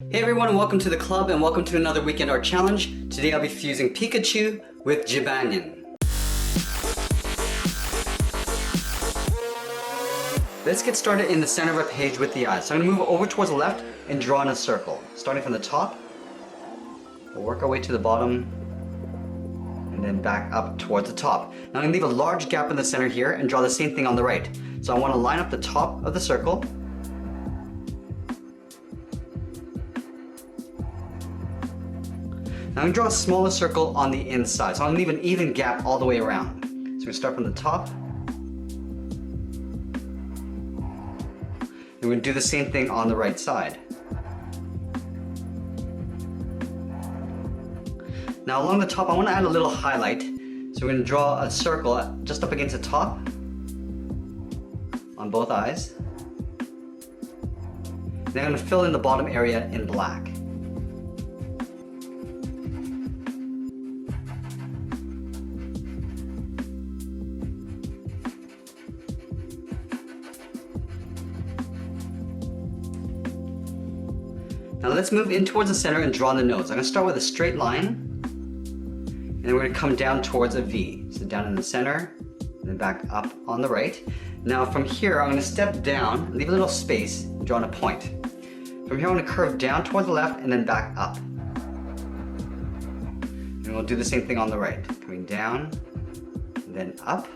Hey everyone, welcome to the club and welcome to another weekend art challenge. Today I'll be fusing Pikachu with Jibanyan. Let's get started in the center of our page with the eyes. So I'm going to move over towards the left and draw in a circle. Starting from the top, we'll work our way to the bottom and then back up towards the top. Now I'm going to leave a large gap in the center here and draw the same thing on the right. So I want to line up the top of the circle. Now I'm going to draw a smaller circle on the inside, so I'm going to leave an even gap all the way around. So we start from the top. And we're going to do the same thing on the right side. Now along the top I want to add a little highlight. So we're going to draw a circle just up against the top on both eyes. Then I'm going to fill in the bottom area in black. Now let's move in towards the center and draw the nose. I'm going to start with a straight line, and then we're going to come down towards a V. So down in the center, and then back up on the right. Now from here, I'm going to step down, leave a little space, and draw in a point. From here, I'm going to curve down towards the left and then back up. And we'll do the same thing on the right. Coming down, and then up.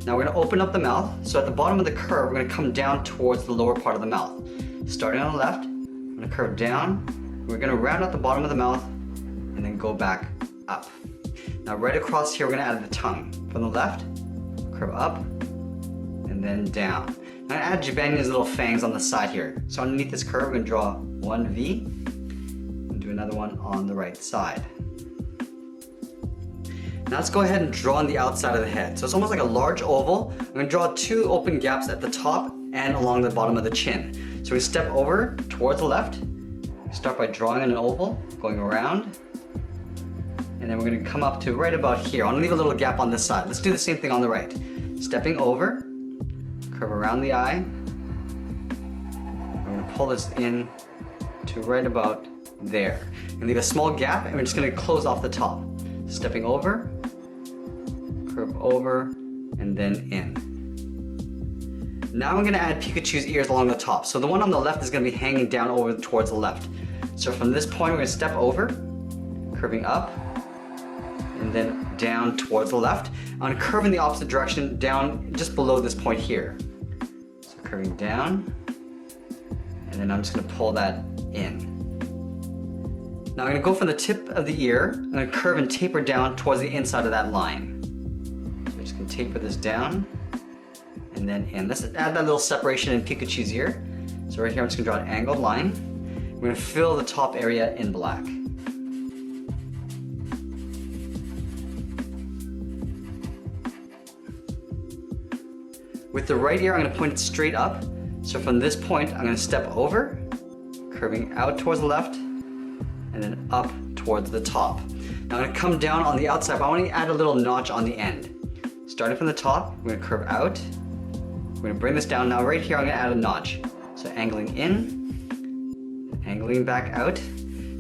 Now we're going to open up the mouth. So at the bottom of the curve, we're going to come down towards the lower part of the mouth. Starting on the left, I'm going to curve down, we're going to round out the bottom of the mouth, and then go back up. Now right across here, we're going to add the tongue. From the left, curve up, and then down. Now I'm going to add Jibanyan's little fangs on the side here. So underneath this curve, we're going to draw one V, and do another one on the right side. Now let's go ahead and draw on the outside of the head. So it's almost like a large oval. I'm going to draw two open gaps at the top and along the bottom of the chin. So we step over towards the left, start by drawing an oval, going around, and then we're going to come up to right about here. I want to leave a little gap on this side. Let's do the same thing on the right. Stepping over, curve around the eye. We're going to pull this in to right about there. And leave a small gap, and we're just going to close off the top. Stepping over, curve over, and then in. Now I'm going to add Pikachu's ears along the top. So the one on the left is going to be hanging down over towards the left. So from this point, we're going to step over, curving up, and then down towards the left. I'm going to curve in the opposite direction down just below this point here. So curving down, and then I'm just going to pull that in. Now I'm going to go from the tip of the ear, I'm going to curve and taper down towards the inside of that line. So I'm just going to taper this down, and then in. Let's add that little separation in Pikachu's ear. So right here I'm just going to draw an angled line. We're going to fill the top area in black. With the right ear I'm going to point it straight up. So from this point I'm going to step over, curving out towards the left, and then up towards the top. Now I'm going to come down on the outside, but I want to add a little notch on the end. Starting from the top, we're going to curve out. We're going to bring this down. Now right here I'm going to add a notch. So angling in, angling back out.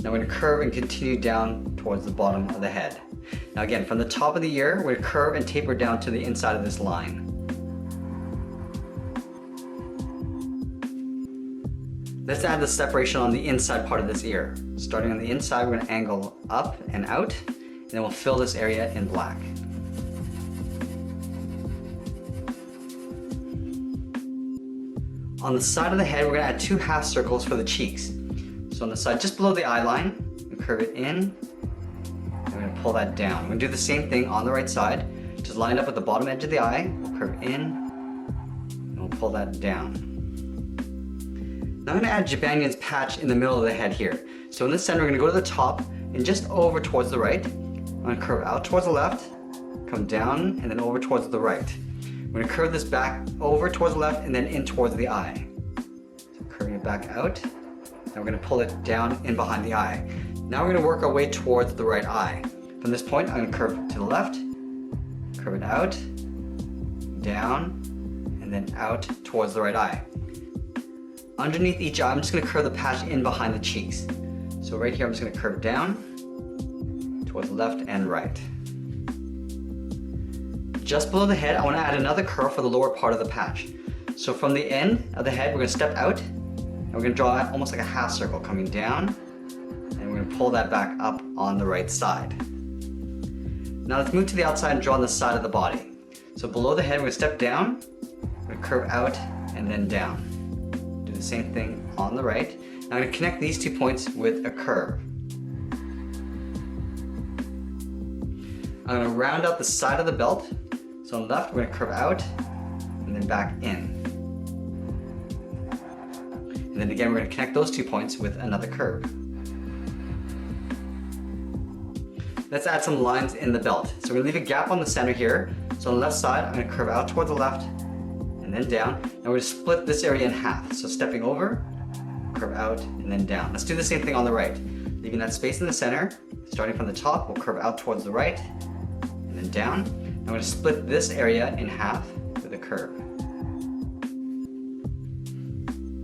Now we're going to curve and continue down towards the bottom of the head. Now again, from the top of the ear, we're going to curve and taper down to the inside of this line. Let's add the separation on the inside part of this ear. Starting on the inside, we're going to angle up and out, and then we'll fill this area in black. On the side of the head, we're going to add two half circles for the cheeks. So on the side, just below the eye line, we curve it in, and we're going to pull that down. We're going to do the same thing on the right side. Just line up at the bottom edge of the eye, we'll curve in, and we'll pull that down. Now I'm going to add Jibanyan's patch in the middle of the head here. So in the center, we're going to go to the top and just over towards the right. I'm going to curve out towards the left, come down, and then over towards the right. We're going to curve this back over towards the left and then in towards the eye. So curving it back out. Now we're going to pull it down in behind the eye. Now we're going to work our way towards the right eye. From this point, I'm going to curve to the left, curve it out, down, and then out towards the right eye. Underneath each eye, I'm just going to curve the patch in behind the cheeks. So right here, I'm just gonna curve down towards left and right. Just below the head, I wanna add another curve for the lower part of the patch. So from the end of the head, we're gonna step out, and we're gonna draw almost like a half circle coming down, and we're gonna pull that back up on the right side. Now let's move to the outside and draw on the side of the body. So below the head, we're gonna step down, we're gonna curve out, and then down. Do the same thing on the right. Now I'm gonna connect these 2 points with a curve. I'm gonna round out the side of the belt. So on the left, we're gonna curve out, and then back in. And then again, we're gonna connect those 2 points with another curve. Let's add some lines in the belt. So we're gonna leave a gap on the center here. So on the left side, I'm gonna curve out towards the left and then down. And we're gonna split this area in half. So stepping over, curve out, and then down. Let's do the same thing on the right. Leaving that space in the center, starting from the top, we'll curve out towards the right and then down. And we're gonna split this area in half with a curve.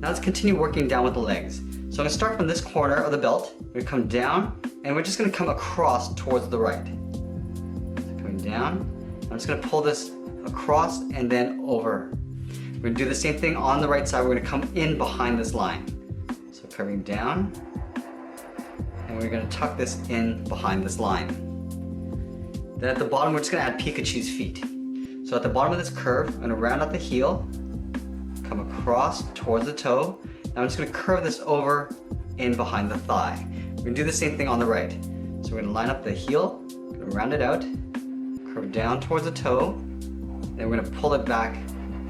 Now let's continue working down with the legs. So I'm gonna start from this corner of the belt. We're gonna come down, and we're just gonna come across towards the right. So coming down, I'm just gonna pull this across and then over. We're gonna do the same thing on the right side. We're gonna come in behind this line. So curving down, and we're gonna tuck this in behind this line. Then at the bottom, we're just gonna add Pikachu's feet. So at the bottom of this curve, I'm gonna round out the heel, come across towards the toe. Now I'm just gonna curve this over in behind the thigh. We're gonna do the same thing on the right. So we're gonna line up the heel, gonna round it out, curve down towards the toe, then we're gonna pull it back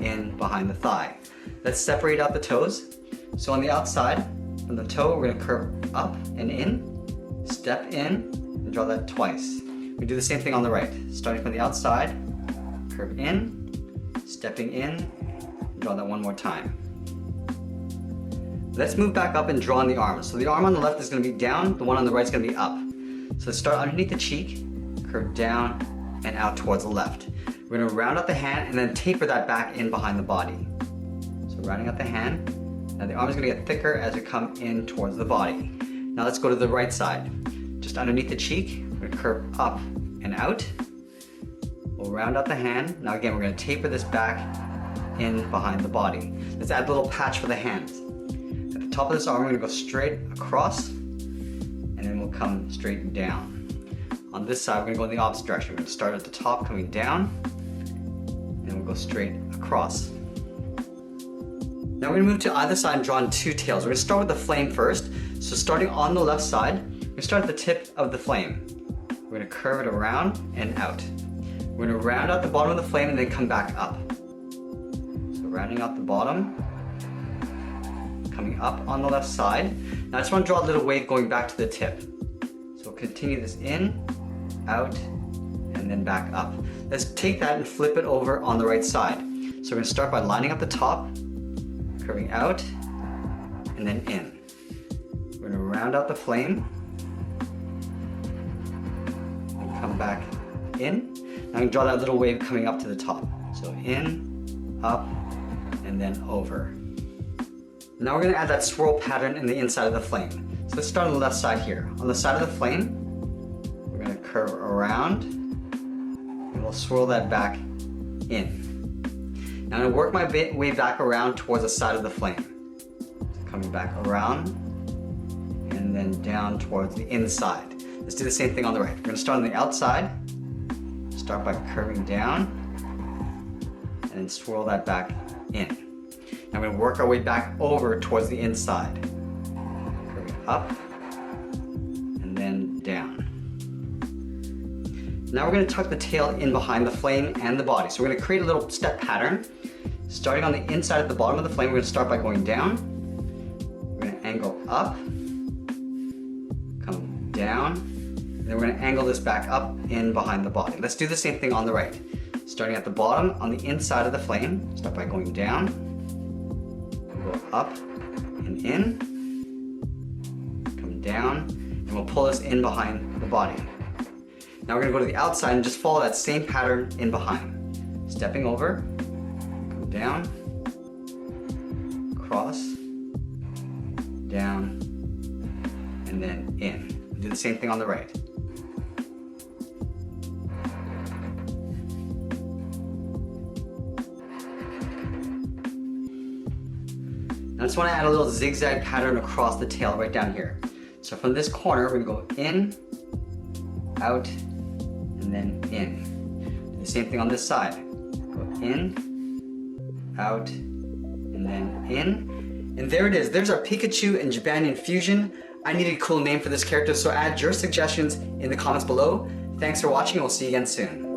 in behind the thigh. Let's separate out the toes. So on the outside, from the toe, we're gonna curve up and in, step in, and draw that twice. We do the same thing on the right. Starting from the outside, curve in, stepping in, and draw that one more time. Let's move back up and draw on the arms. So the arm on the left is going to be down, the one on the right is going to be up. So let's start underneath the cheek, curve down and out towards the left. We're going to round out the hand and then taper that back in behind the body. So rounding out the hand, now the arm is going to get thicker as we come in towards the body. Now let's go to the right side. Just underneath the cheek, we're going to curve up and out. We'll round out the hand. Now again, we're going to taper this back in behind the body. Let's add a little patch for the hands. Top of this arm, we're going to go straight across, and then we'll come straight down. On this side, we're going to go in the opposite direction. We're going to start at the top, coming down, and we'll go straight across. Now we're going to move to either side and draw in 2 tails. We're going to start with the flame first. So starting on the left side, we're going to start at the tip of the flame. We're going to curve it around and out. We're going to round out the bottom of the flame and then come back up. So rounding out the bottom, coming up on the left side. Now I just want to draw a little wave going back to the tip. So we'll continue this in, out, and then back up. Let's take that and flip it over on the right side. So we're going to start by lining up the top, curving out, and then in. We're going to round out the flame, and come back in. Now I'm going to draw that little wave coming up to the top. So in, up, and then over. Now we're going to add that swirl pattern in the inside of the flame. So let's start on the left side here. On the side of the flame, we're going to curve around, and we'll swirl that back in. Now I'm going to work my way back around towards the side of the flame. So coming back around, and then down towards the inside. Let's do the same thing on the right. We're going to start on the outside, start by curving down, and then swirl that back in. Now we're going to work our way back over towards the inside. Curving up, and then down. Now we're going to tuck the tail in behind the flame and the body. So we're going to create a little step pattern. Starting on the inside at the bottom of the flame, we're going to start by going down. We're going to angle up, come down, and then we're going to angle this back up in behind the body. Let's do the same thing on the right. Starting at the bottom on the inside of the flame, start by going down, go up and in, come down, and we'll pull this in behind the body. Now we're going to go to the outside and just follow that same pattern in behind. Stepping over, come down, cross, down, and then in. Do the same thing on the right. I just want to add a little zigzag pattern across the tail right down here. So from this corner, we're going to go in, out, and then in. Do the same thing on this side. Go in, out, and then in. And there it is. There's our Pikachu and Jibanyan fusion. I needed a cool name for this character, so add your suggestions in the comments below. Thanks for watching, and we'll see you again soon.